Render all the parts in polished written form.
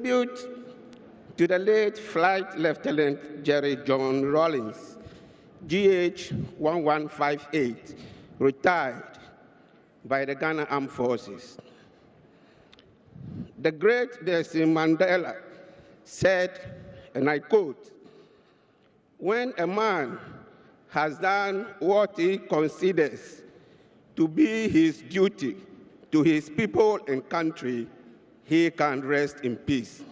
tribute to the late Flight Lieutenant Jerry John Rawlings, GH 1158, retired by the Ghana Armed Forces. The great Nelson Mandela said, and I quote, "When a man has done what he considers to be his duty to his people and country, he can rest in peace."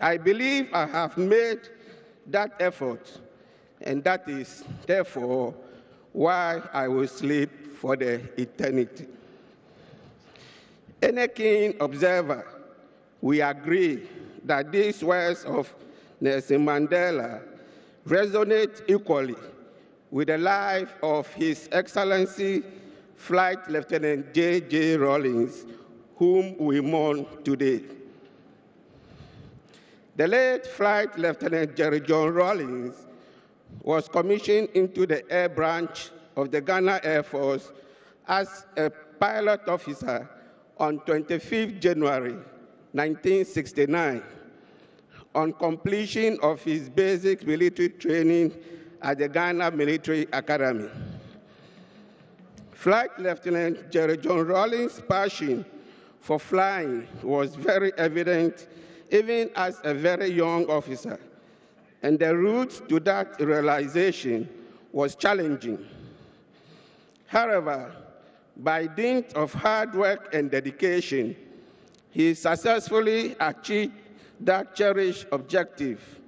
I believe I have made that effort, and that is therefore why I will sleep for the eternity. Any keen observer will agree that these words of Nelson Mandela resonate equally with the life of His Excellency Flight Lieutenant J.J. Rawlings, whom we mourn today. The late Flight Lieutenant Jerry John Rawlings was commissioned into the Air Branch of the Ghana Air Force as a pilot officer on 25 January 1969, on completion of his basic military training at the Ghana Military Academy. Flight Lieutenant Jerry John Rawlings' passion for flying was very evident even as a very young officer, and the route to that realization was challenging. However, by dint of hard work and dedication, he successfully achieved that cherished objective.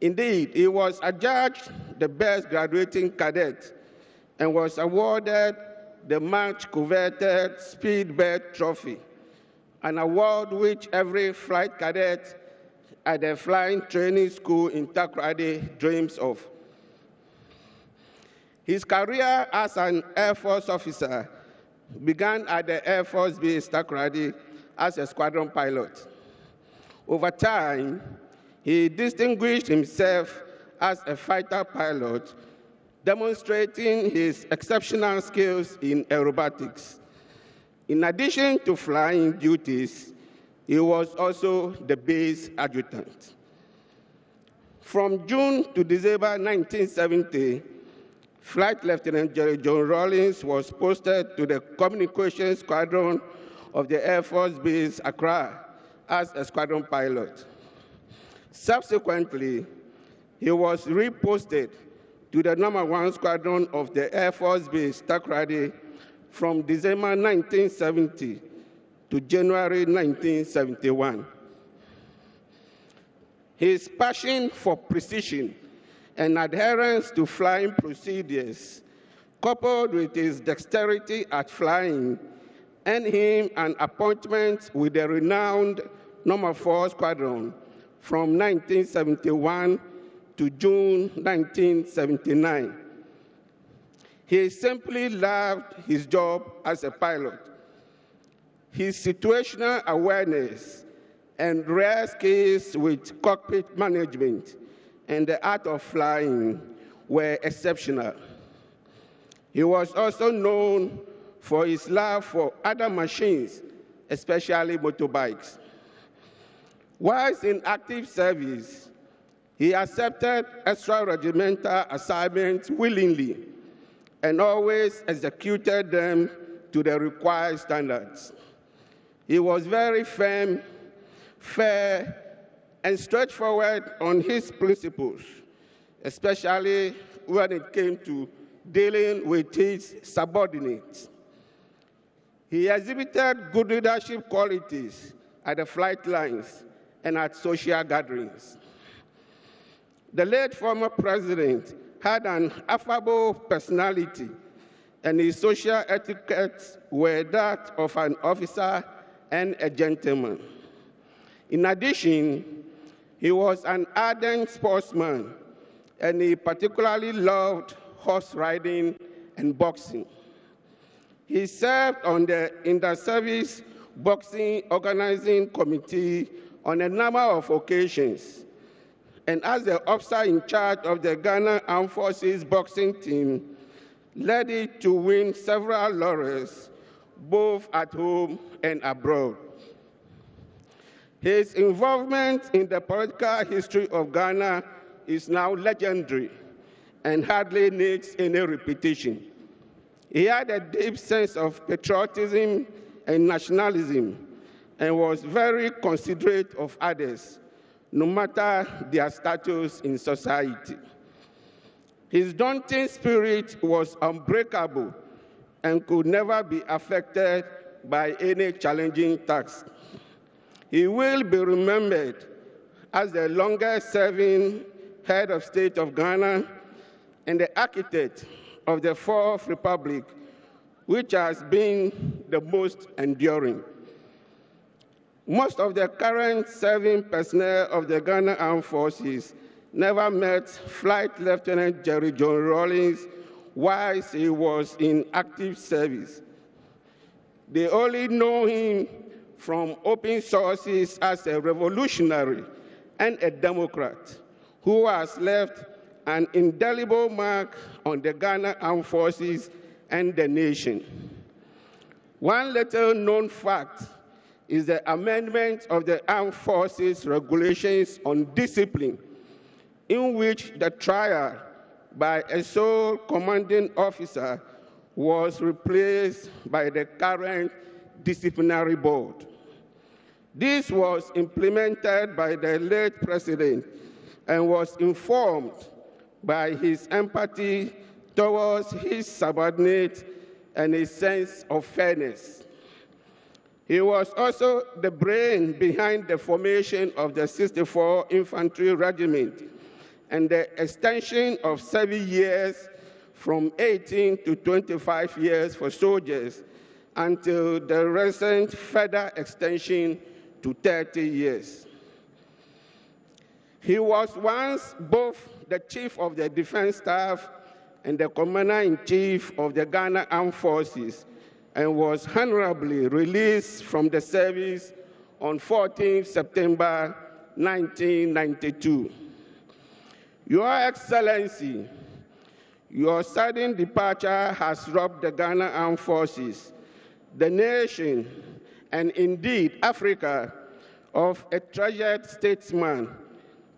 Indeed, he was adjudged the best graduating cadet and was awarded the much coveted Speedbird Trophy, an award which every flight cadet at the flying training school in Takoradi dreams of. His career as an Air Force officer began at the Air Force Base Takoradi as a squadron pilot. Over time, he distinguished himself as a fighter pilot, demonstrating his exceptional skills in aerobatics. In addition to flying duties, he was also the base adjutant. From June to December 1970, Flight Lieutenant Jerry John Rawlings was posted to the Communications Squadron of the Air Force Base Accra as a squadron pilot. Subsequently, he was reposted to the No. 1 Squadron of the Air Force Base Takoradi from December 1970 to January 1971. His passion for precision and adherence to flying procedures, coupled with his dexterity at flying, earned him an appointment with the renowned No. 4 Squadron from 1971 to June 1979. He simply loved his job as a pilot. His situational awareness and rare skills with cockpit management and the art of flying were exceptional. He was also known for his love for other machines, especially motorbikes. Whilst in active service, he accepted extra-regimental assignments willingly and always executed them to the required standards. He was very firm, fair, and straightforward on his principles, especially when it came to dealing with his subordinates. He exhibited good leadership qualities at the flight lines and at social gatherings. The late former president had an affable personality, and his social etiquettes were that of an officer and a gentleman. In addition, he was an ardent sportsman, and he particularly loved horse riding and boxing. He served on the Inter-Service Boxing Organizing Committee on a number of occasions, and as the officer in charge of the Ghana Armed Forces boxing team, led it to win several laurels, both at home and abroad. His involvement in the political history of Ghana is now legendary and hardly needs any repetition. He had a deep sense of patriotism and nationalism and was very considerate of others, no matter their status in society. His daunting spirit was unbreakable and could never be affected by any challenging task. He will be remembered as the longest-serving head of state of Ghana and the architect of the Fourth Republic, which has been the most enduring. Most of the current serving personnel of the Ghana Armed Forces never met Flight Lieutenant Jerry John Rawlings whilst he was in active service. They only know him from open sources as a revolutionary and a Democrat who has left an indelible mark on the Ghana Armed Forces and the nation. One little-known fact is the amendment of the Armed Forces Regulations on Discipline, in which the trial by a sole commanding officer was replaced by the current disciplinary board. This was implemented by the late president and was informed by his empathy towards his subordinates and his sense of fairness. He was also the brain behind the formation of the 64 Infantry Regiment and the extension of 7 years from 18 to 25 years for soldiers until the recent further extension to 30 years. He was once both the Chief of the Defense Staff and the Commander-in-Chief of the Ghana Armed Forces, and was honorably released from the service on 14 September 1992. Your Excellency, your sudden departure has robbed the Ghana Armed Forces, the nation, and indeed Africa, of a treasured statesman,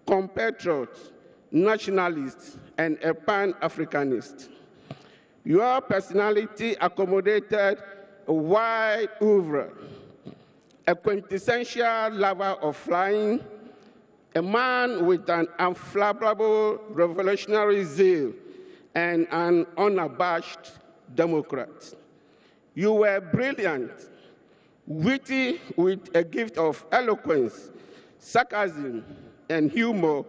compatriot, nationalist, and a Pan-Africanist. Your personality accommodated a wide oeuvre, a quintessential lover of flying, a man with an unflappable revolutionary zeal, and an unabashed Democrat. You were brilliant, witty with a gift of eloquence, sarcasm, and humor,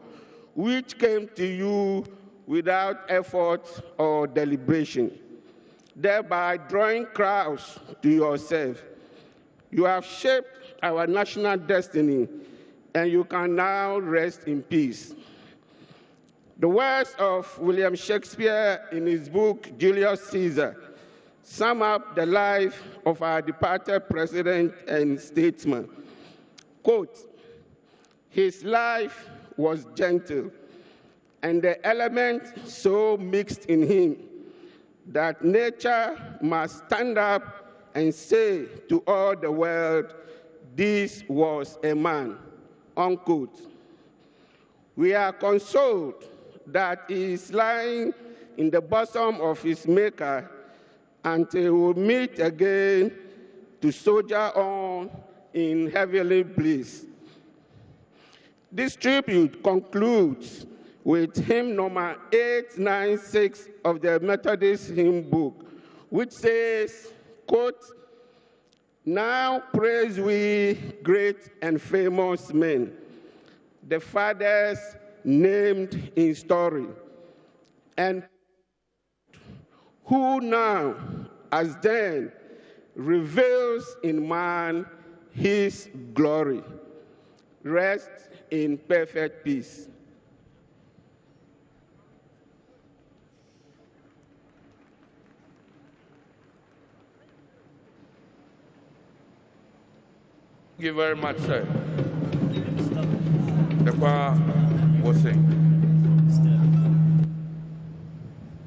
which came to you without effort or deliberation, thereby drawing crowds to yourself. You have shaped our national destiny, and you can now rest in peace. The words of William Shakespeare in his book, Julius Caesar, sum up the life of our departed president and statesman. Quote, "His life was gentle, and the element so mixed in him that nature must stand up and say to all the world, this was a man," unquote. We are consoled that he is lying in the bosom of his maker until we meet again to soldier on in heavenly bliss. This tribute concludes with hymn number 896 of the Methodist hymn book, which says, quote, "Now praise we great and famous men, the fathers named in story, and who now, as then, reveals in man his glory. Rest in perfect peace." Thank you very much, sir. The choir will sing.